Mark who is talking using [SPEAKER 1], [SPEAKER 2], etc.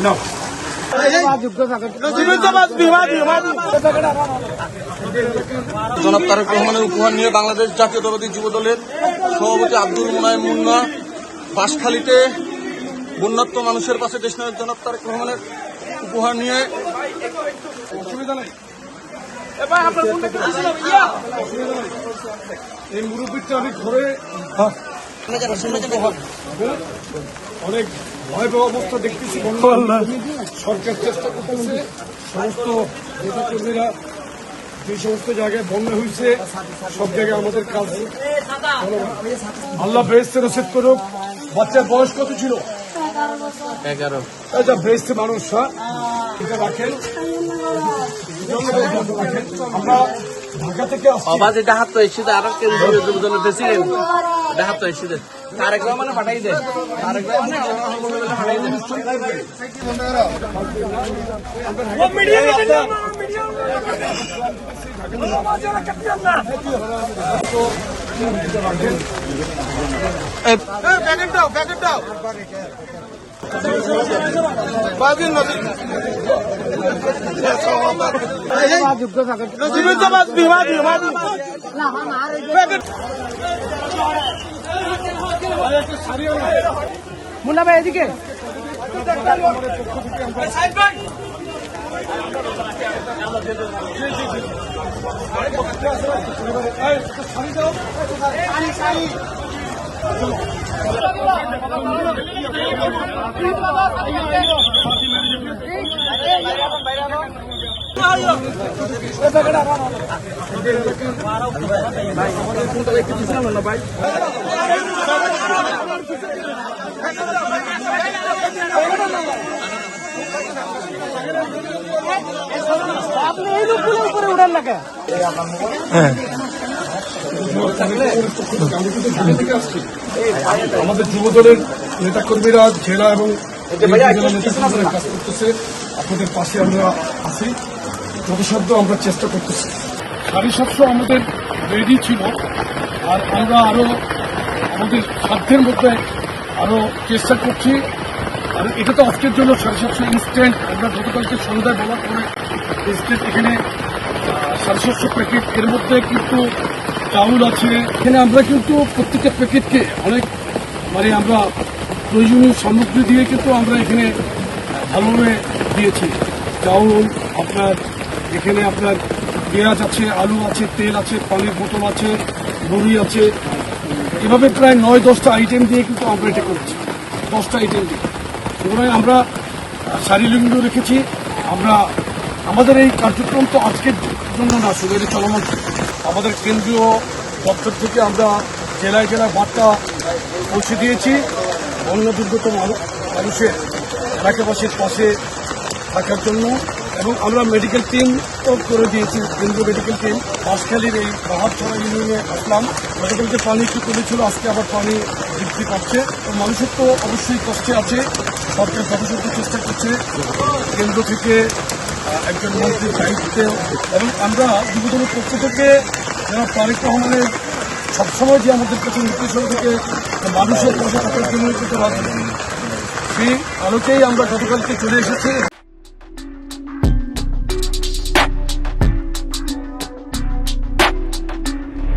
[SPEAKER 1] জনাব তারেক রহমানের উপহার নিয়ে বাংলাদেশ জাতীয়তাবাদী যুব দলের সভাপতি আব্দুল মোনায়েম মুন্না বাঁশখালীতে বন্যার্ত মানুষের পাশে দেশনায়ক জনাব তারেক রহমানের উপহার নিয়ে
[SPEAKER 2] এই মুরব্বীটা আমি ঘরে অনেক ভয়াবহ অবস্থা দেখতেছি। সরকার চেষ্টা করতেছে সমস্ত নেতাকর্মীরা যে সমস্ত জায়গায় বন্যা হয়েছে সব জায়গায় আমাদের কাজ। আল্লাহ বেহেশতে নসিব করুক। বাচ্চার বয়স কত ছিল?
[SPEAKER 1] 11।
[SPEAKER 2] আচ্ছা, বেহেশতে মানুষ রাখেন। আমরা ঢাকা থেকে
[SPEAKER 1] আওয়াজ এটা হাত তো এসে আর কেন্দ্রীয় যুব দলের প্রেসিডেন্ট এটা হাত তো এসে তারেক রহমানে পাঠাই দেয়। তারেক রহমানে পাঠাই দেয়।
[SPEAKER 3] মুন্না ভাই এদিকে আপনি এই লোকগুলো উপরে উঠান না কেন?
[SPEAKER 2] আমাদের যুব দলের নেতাকর্মীরা জেলা এবং নেতাকর্মীরা কাজ করতেছে। আপনাদের পাশে আমরা আছি, যথাসাধ্য আমরা চেষ্টা করতেছি। 750 আমাদের রেডি ছিল, আর আমরা আরো আমাদের সাধ্যের মধ্যে আরো চেষ্টা করছি। আর এটা তো আজকের জন্য 750 ইনস্ট্যান্ট। আমরা গতকালকে সন্ধ্যায় বলার পরে ইনস্ট্যান্ট এখানে 750 প্যাকেট। এর মধ্যে কিন্তু চাউল আছে। এখানে আমরা কিন্তু প্রত্যেকটা প্যাকেটকে অনেক আমরা প্রয়োজনীয় সামগ্রী দিয়ে কিন্তু আমরা এখানে ভালোভাবে দিয়েছি। চাউল আপনার এখানে আপনার পেঁয়াজ আছে, আলু আছে, তেল আছে, পানির বোতল আছে, বড়ি আছে। এভাবে প্রায় 9-10টা আইটেম দিয়ে কিন্তু আমরা এটা করছি। 10টা আইটেম দিয়ে সুতরাং আমরা শারীরিক রেখেছি। আমরা আমাদের এই কার্যক্রম তো আজকের জন্য না, শুধু এটা চলমান। আমাদের কেন্দ্রীয় দপ্তর থেকে আমরা জেলায় জেলায় বার্তা পৌঁছে দিয়েছি বন্য দুর্গত মানুষের এলাকাবাসীর পাশে থাকার জন্য। এবং আমরা মেডিকেল টিম তো করে দিয়েছি, কেন্দ্রীয় মেডিকেল টিম। বাঁশখালীর এই পাহাড়ছড়া ইউনিয়নে আসলাম। গতকালকে পানি একটু কমেছিল, আজকে আবার পানি বৃদ্ধি পাচ্ছে। তো মানুষের তো অবশ্যই কষ্টে আছে। সরকার যথাযথ চেষ্টা করছে কেন্দ্র থেকে একজন মন্ত্রীর দায়িত্বে। এবং আমরা যুবদলের পক্ষ থেকে যারা তারেক রহমানের সবসময় যে আমাদের কাছে নির্দেশন থেকে মানুষের পাশে থাকার জন্য কিন্তু রাজনীতি, সেই আলোকেই আমরা গতকালকে চলে এসেছি।